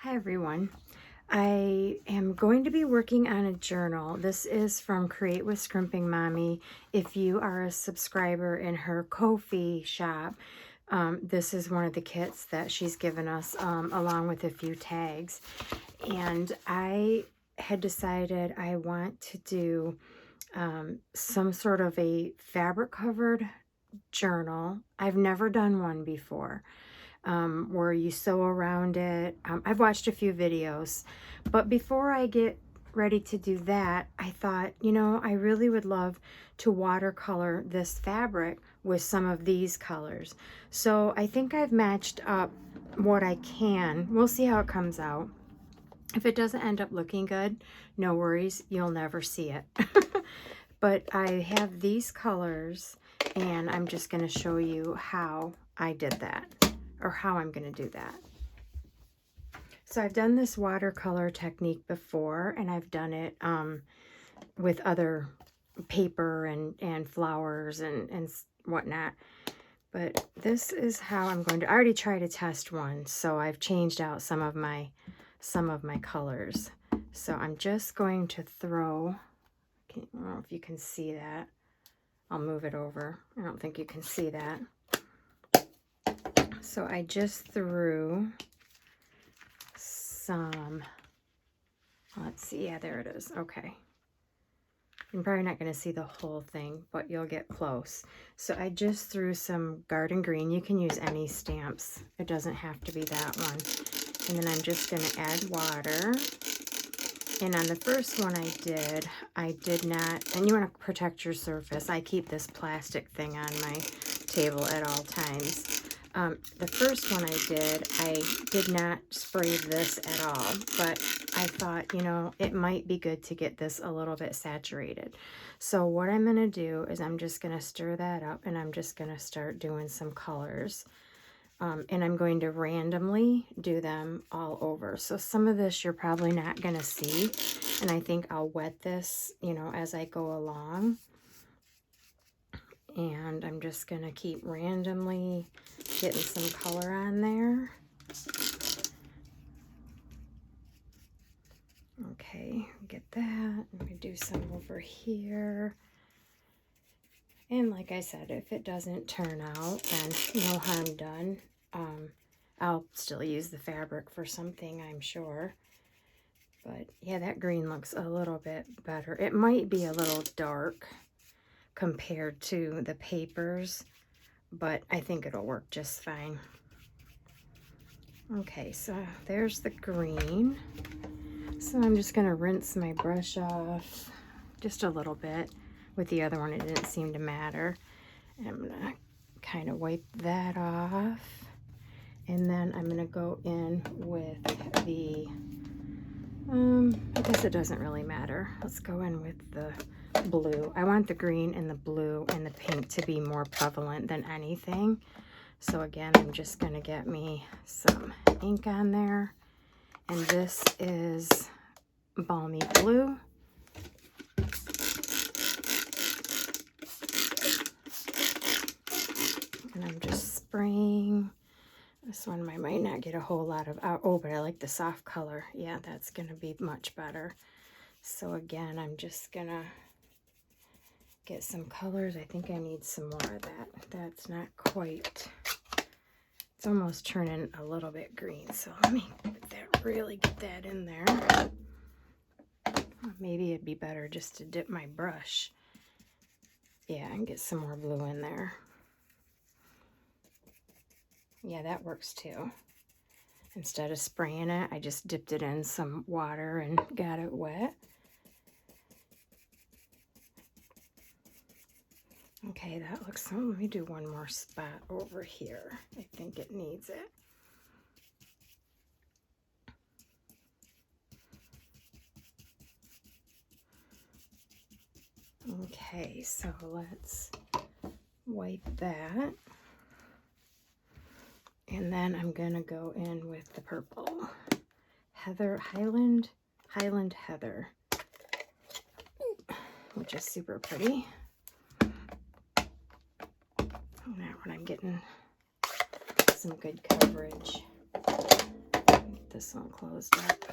Hi everyone. I am going to be working on a journal. This is from Create with Scrimping Mommy. If you are a subscriber in her Ko-fi shop, this is one of the kits that she's given us along with a few tags. And I had decided I want to do some sort of a fabric covered journal. I've never done one before. Where you sew around it. I've watched a few videos, but before I get ready to do that, I thought, you know, I really would love to watercolor this fabric with some of these colors. So I think I've matched up what I can. We'll see how it comes out. If it doesn't end up looking good, no worries, you'll never see it. But I have these colors, and I'm just going to show you how I did that, or how I'm going to do that. So I've done this watercolor technique before, and I've done it with other paper and flowers and whatnot. But this is how I'm going to, I already tried to test one, so I've changed out some of my colors. So I'm just going to throw, I don't know if you can see that. I'll move it over. I don't think you can see that. So I just threw some, let's see, yeah, there it is. Okay. I'm probably not going to see the whole thing, but you'll get close. So I just threw some garden green. You can use any stamps. It doesn't have to be that one. And then I'm just going to add water. And on the first one I did not, and you want to protect your surface. I keep this plastic thing on my table at all times. The first one I did not spray this at all, but I thought, you know, it might be good to get this a little bit saturated. So what I'm going to do is I'm just going to stir that up, and I'm just going to start doing some colors. And I'm going to randomly do them all over. So some of this you're probably not going to see, and I think I'll wet this, you know, as I go along. And I'm just going to keep randomly getting some color on there. Okay, get that. I'm going to do some over here. And like I said, if it doesn't turn out, then no harm done. I'll still use the fabric for something, I'm sure. But yeah, that green looks a little bit better. It might be a little dark compared to the papers, but I think it'll work just fine. Okay, so there's the green. So I'm just going to rinse my brush off just a little bit. With the other one, it didn't seem to matter. And I'm going to kind of wipe that off. And then I'm going to go in with the, I guess it doesn't really matter. Let's go in with the blue. I want the green and the blue and the pink to be more prevalent than anything. So again, I'm just going to get me some ink on there. And this is Balmy Blue. And I'm just spraying. This one I might not get a whole lot of, oh, but I like the soft color. Yeah, that's going to be much better. So again, I'm just going to get some colors. I think I need some more of that. That's not quite, it's almost turning a little bit green. So let me really get that in there. Maybe it'd be better just to dip my brush. Yeah, and get some more blue in there. Yeah, that works too. Instead of spraying it, I just dipped it in some water and got it wet. Okay, that looks, let me do one more spot over here. I think it needs it. Okay, so let's wipe that. And then I'm going to go in with the purple. Highland Heather, which is super pretty. Now when I'm getting some good coverage. get this one closed up.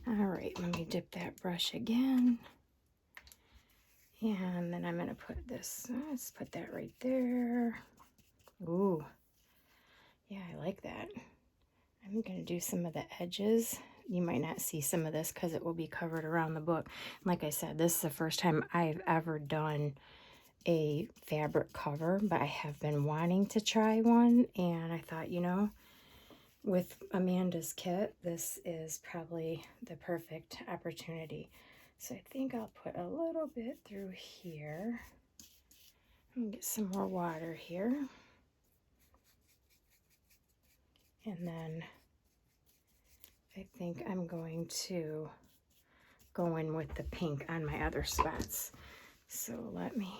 All right, let me dip that brush again. And then I'm going to put this, let's put that right there. Ooh, yeah, I like that. I'm going to do some of the edges. You might not see some of this because it will be covered around the book. Like I said, this is the first time I've ever done a fabric cover, but I have been wanting to try one, and I thought, you know, with Amanda's kit, this is probably the perfect opportunity. So I think I'll put a little bit through here and get some more water here. And then I think I'm going to go in with the pink on my other spots. So let me,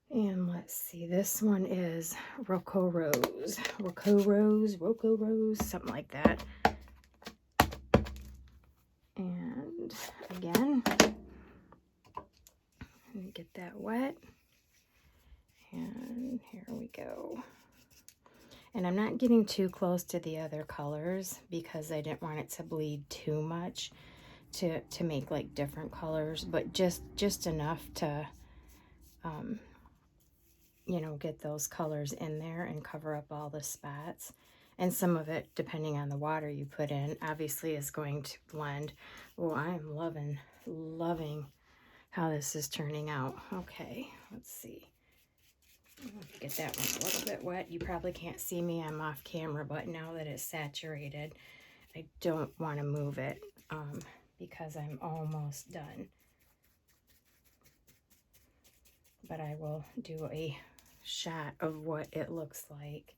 and let's see, this one is Rocco Rose, something like that. And again, get that wet. And here we go. And I'm not getting too close to the other colors because I didn't want it to bleed too much to make like different colors, but just enough to, you know, get those colors in there and cover up all the spots. And some of it, depending on the water you put in, obviously is going to blend. Oh, I'm loving how this is turning out. Okay, let's see. Get that one a little bit wet. You probably can't see me, I'm off camera, but now that it's saturated, I don't want to move it because I'm almost done. But I will do a shot of what it looks like.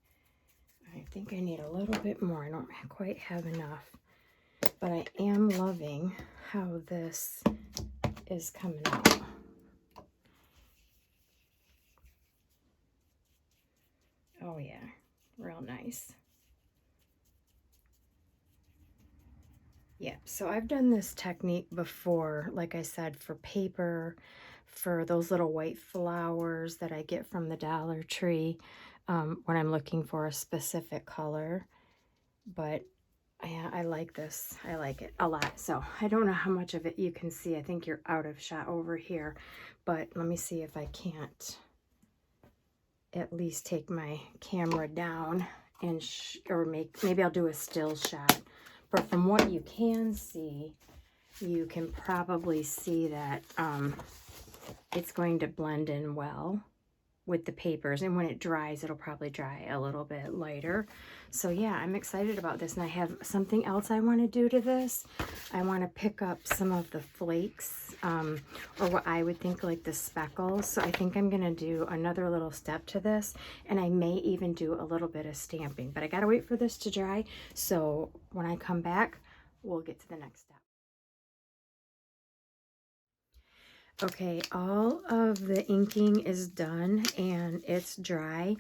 I think I need a little bit more. I don't quite have enough, but I am loving how this is coming out. Oh yeah, real nice. Yeah, so I've done this technique before, like I said, for paper, for those little white flowers that I get from the Dollar Tree when I'm looking for a specific color. But yeah, I like this. I like it a lot. So I don't know how much of it you can see. I think you're out of shot over here, but let me see if I can't at least take my camera down and or maybe I'll do a still shot. But from what you can see, you can probably see that it's going to blend in well with the papers, and when it dries, it'll probably dry a little bit lighter. So yeah, I'm excited about this, and I have something else I want to do to this. I want to pick up some of the flakes, or what I would think like the speckles. So I think I'm going to do another little step to this, and I may even do a little bit of stamping, but I got to wait for this to dry. So when I come back, we'll get to the next step. Okay, all of the inking is done and it's dry.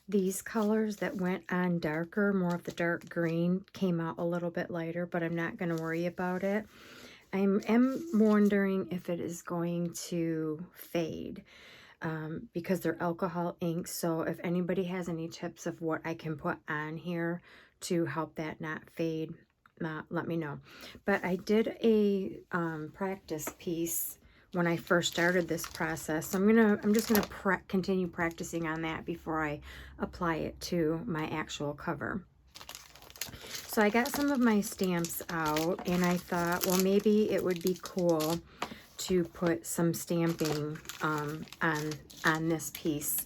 These colors that went on darker, more of the dark green, came out a little bit lighter, but I'm not going to worry about it. I am wondering if it is going to fade because they're alcohol inks. So if anybody has any tips of what I can put on here to help that not fade, let me know. But I did a practice piece when I first started this process. So I'm just gonna continue practicing on that before I apply it to my actual cover. So I got some of my stamps out, and I thought, well, maybe it would be cool to put some stamping on this piece,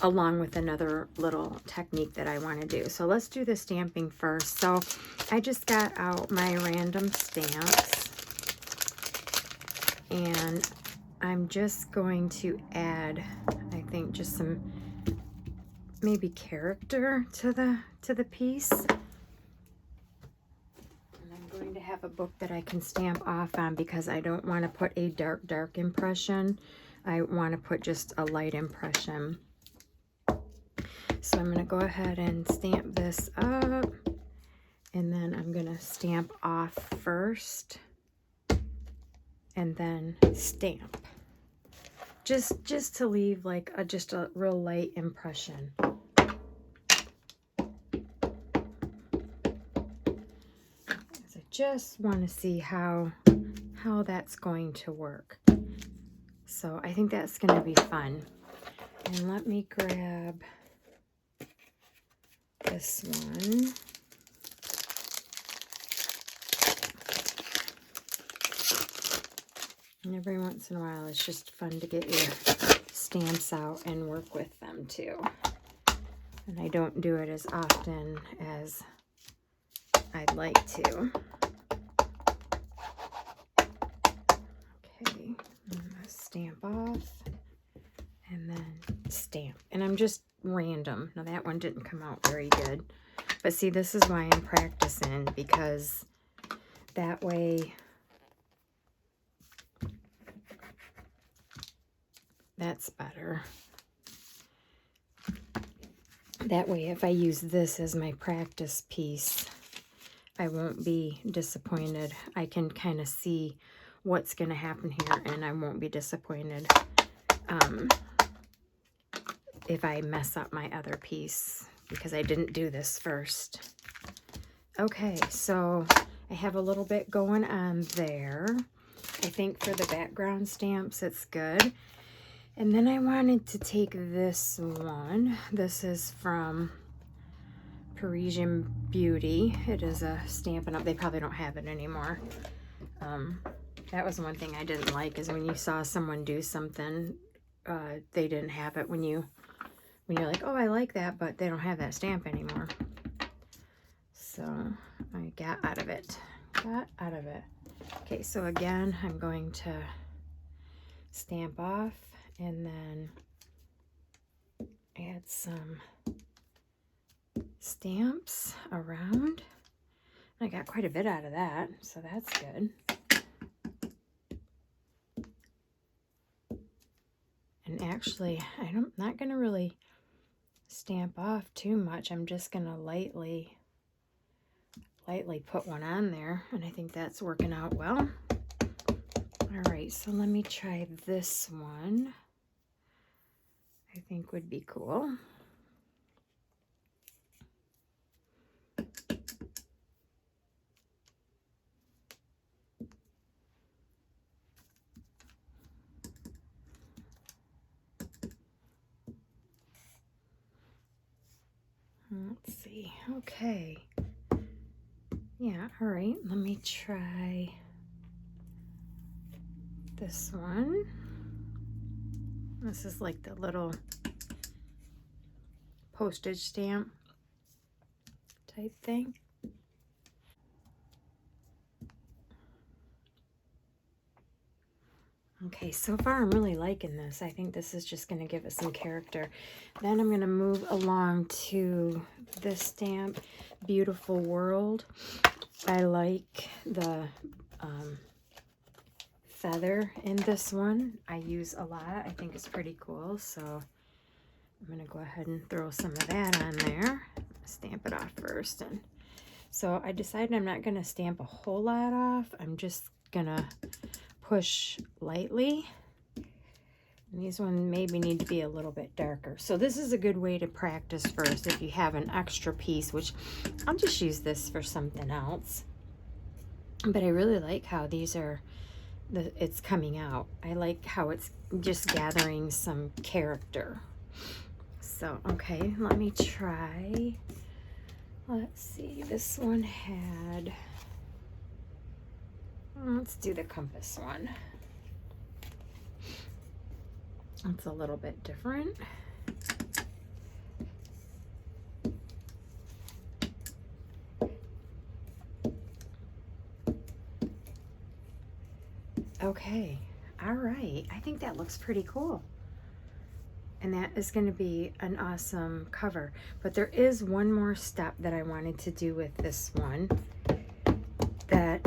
along with another little technique that I want to do. So let's do the stamping first. So I just got out my random stamps, and I'm just going to add, I think, just some maybe character to the piece. And I'm going to have a book that I can stamp off on because I don't want to put a dark impression. I want to put just a light impression. So I'm going to go ahead and stamp this up, and then I'm going to stamp off first and then stamp, just to leave like just a real light impression. just want to see how that's going to work. So I think that's going to be fun. And let me grab this one. And every once in a while, it's just fun to get your stamps out and work with them too. And I don't do it as often as I'd like to. Okay, I'm gonna stamp off and then stamp. And I'm just random. Now that one didn't come out very good. But see, this is why I'm practicing, because that way, that's better. That way, if I use this as my practice piece, I won't be disappointed. I can kind of see what's going to happen here, and I won't be disappointed if I mess up my other piece, because I didn't do this first. Okay, so I have a little bit going on there. I think for the background stamps, it's good. And then I wanted to take this one. This is from Parisian Beauty. It is a Stampin' Up. They probably don't have it anymore. That was one thing I didn't like, is when you saw someone do something, they didn't have it when you're like, oh, I like that, but they don't have that stamp anymore. So I got out of it. Okay, so again, I'm going to stamp off and then add some stamps around. I got quite a bit out of that, so that's good. And actually, I'm not going to really stamp off too much. I'm just going to lightly put one on there, and I think that's working out well. All right, so let me try this one. I think would be cool. Let's see. Okay. Yeah, all right. Let me try this one. This is like the little postage stamp type thing. Okay, so far I'm really liking this. I think this is just going to give it some character. Then I'm going to move along to this stamp, Beautiful World. I like the feather in this one. I use a lot. I think it's pretty cool. So I'm going to go ahead and throw some of that on there. Stamp it off first. And so I decided I'm not going to stamp a whole lot off. I'm just going to push lightly. And these ones maybe need to be a little bit darker. So this is a good way to practice first if you have an extra piece, which I'll just use this for something else. But I really like how these are, it's coming out. I like how it's just gathering some character. So, okay, let me try. Let's see, this one had, let's do the compass one. It's a little bit different. Okay, all right. I think that looks pretty cool. And that is going to be an awesome cover. But there is one more step that I wanted to do with this one that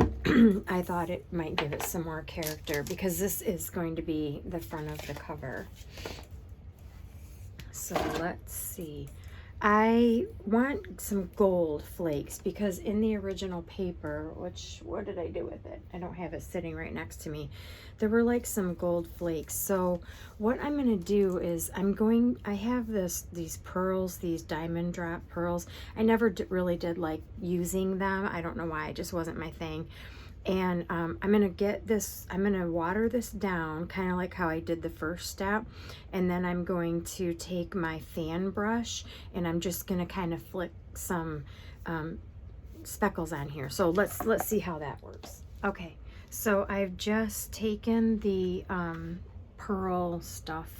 I thought it might give it some more character, because this is going to be the front of the cover. So let's see. I want some gold flakes because in the original paper, which, what did I do with it? I don't have it sitting right next to me. There were like some gold flakes. So what I'm going to do is I have these pearls, these diamond drop pearls. I never really did like using them. I don't know why, it just wasn't my thing. And I'm going to get this, I'm going to water this down, kind of like how I did the first step. And then I'm going to take my fan brush and I'm just going to kind of flick some speckles on here. So let's see how that works. Okay, so I've just taken the pearl stuff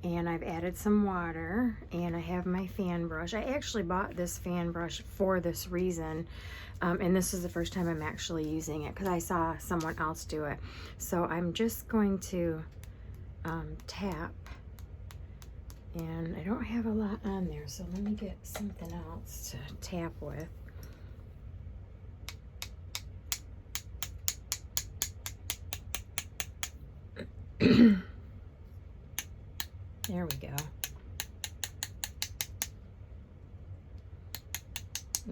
and I've added some water and I have my fan brush. I actually bought this fan brush for this reason. And this is the first time I'm actually using it because I saw someone else do it. So I'm just going to tap, and I don't have a lot on there, so let me get something else to tap with. There we go.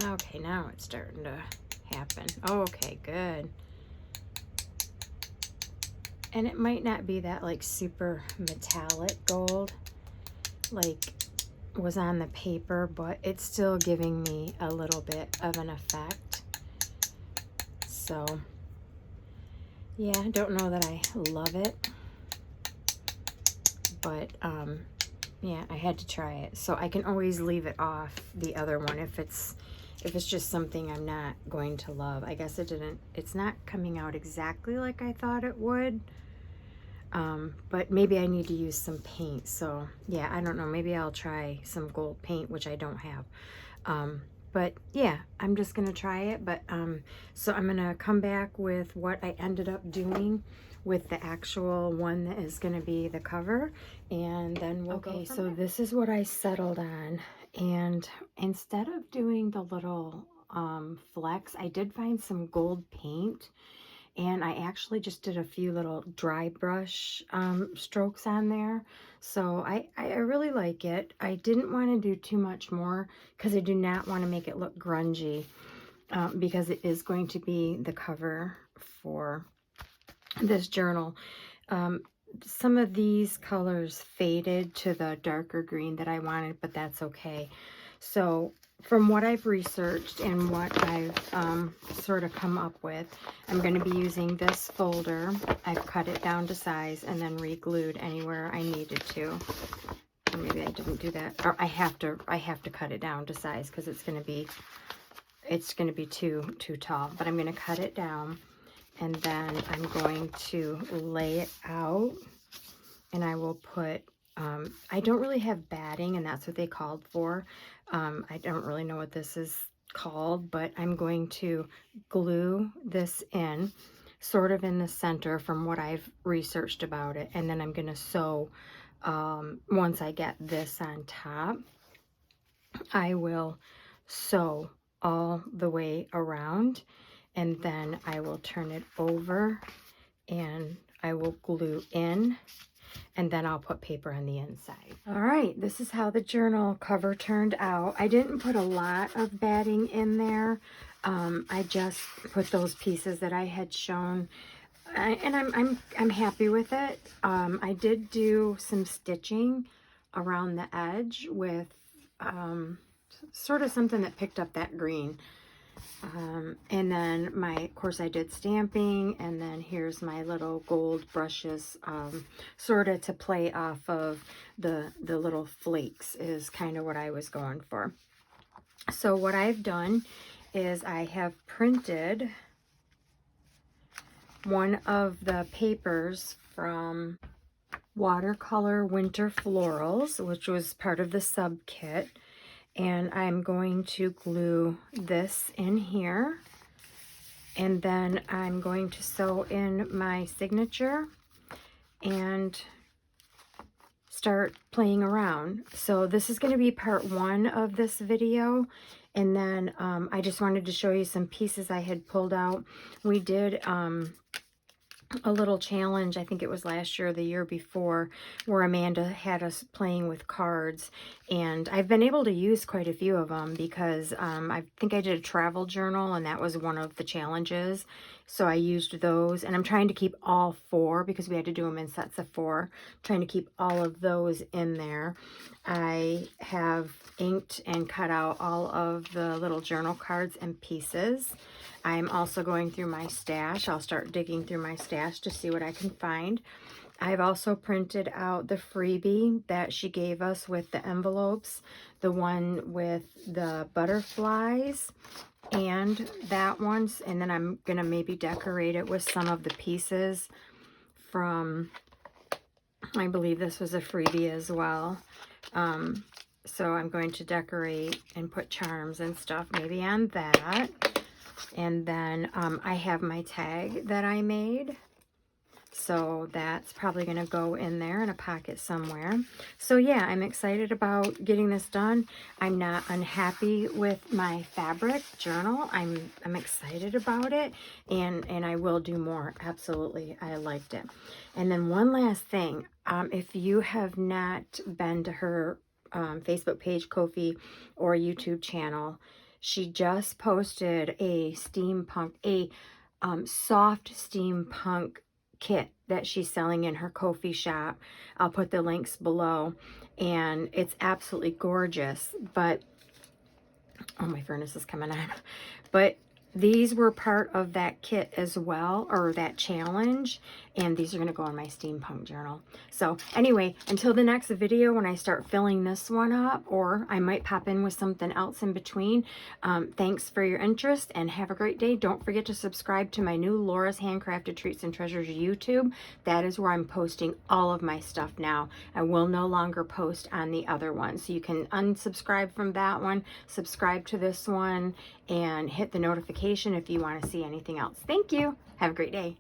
Okay, now it's starting to happen. Okay, good. And it might not be that like super metallic gold like was on the paper, but it's still giving me a little bit of an effect. So yeah, I don't know that I love it, but yeah, I had to try it. So I can always leave it off the other one if it's just something I'm not going to love. I guess it's not coming out exactly like I thought it would. But maybe I need to use some paint. So yeah, I don't know. Maybe I'll try some gold paint, which I don't have. But yeah, I'm just going to try it. But so I'm going to come back with what I ended up doing with the actual one that is going to be the cover. And then we'll go from there. This is what I settled on. And instead of doing the little flecks, I did find some gold paint. And I actually just did a few little dry brush strokes on there. So I really like it. I didn't want to do too much more because I do not want to make it look grungy because it is going to be the cover for this journal. Some of these colors faded to the darker green that I wanted, but that's okay. So from what I've researched and what I've sort of come up with, I'm going to be using this folder. I've cut it down to size and then re-glued anywhere I needed to. Or maybe I didn't do that. Or I have to cut it down to size because it's going to be too tall. But I'm going to cut it down. And then I'm going to lay it out, and I will put, I don't really have batting, and that's what they called for. I don't really know what this is called, but I'm going to glue this in, sort of in the center from what I've researched about it. And then I'm going to sew, once I get this on top, I will sew all the way around. And then I will turn it over and I will glue in, and then I'll put paper on the inside. All right, this is how the journal cover turned out. I didn't put a lot of batting in there. I just put those pieces that I had shown, and I'm happy with it. I did do some stitching around the edge with sort of something that picked up that green. And then of course I did stamping, and then here's my little gold brushes, sort of to play off of the little flakes is kind of what I was going for. So what I've done is I have printed one of the papers from Watercolor Winter Florals, which was part of the sub kit. And I'm going to glue this in here, and then I'm going to sew in my signature and start playing around. So this is going to be part 1 of this video, and then I just wanted to show you some pieces I had pulled out. We did a little challenge, I think it was last year or the year before, where Amanda had us playing with cards, and I've been able to use quite a few of them because I think I did a travel journal, and that was one of the challenges, so I used those, and I'm trying to keep all 4 because we had to do them in sets of 4, trying to keep all of those in there. I have inked and cut out all of the little journal cards and pieces. I'm also going through my stash. I'll start digging through my stash to see what I can find. I've also printed out the freebie that she gave us with the envelopes, the one with the butterflies and that one. And then I'm going to maybe decorate it with some of the pieces from, I believe this was a freebie as well. So I'm going to decorate and put charms and stuff maybe on that. And then I have my tag that I made. So that's probably going to go in there in a pocket somewhere. So yeah, I'm excited about getting this done. I'm not unhappy with my fabric journal. I'm excited about it, and I will do more. Absolutely. I liked it. And then one last thing, if you have not been to her Facebook page, Ko-fi, or YouTube channel, she just posted a soft steampunk kit that she's selling in her Ko-fi shop. I'll put the links below, and it's absolutely gorgeous. But oh, my furnace is coming on. But these were part of that kit as well, or that challenge, and these are going to go in my steampunk journal. So anyway, until the next video when I start filling this one up, or I might pop in with something else in between, thanks for your interest and have a great day. Don't forget to subscribe to my new Laura's Handcrafted Treats and Treasures YouTube. That is where I'm posting all of my stuff now. I will no longer post on the other one, so you can unsubscribe from that one, subscribe to this one, and hit the notification if you want to see anything else. Thank you. Have a great day.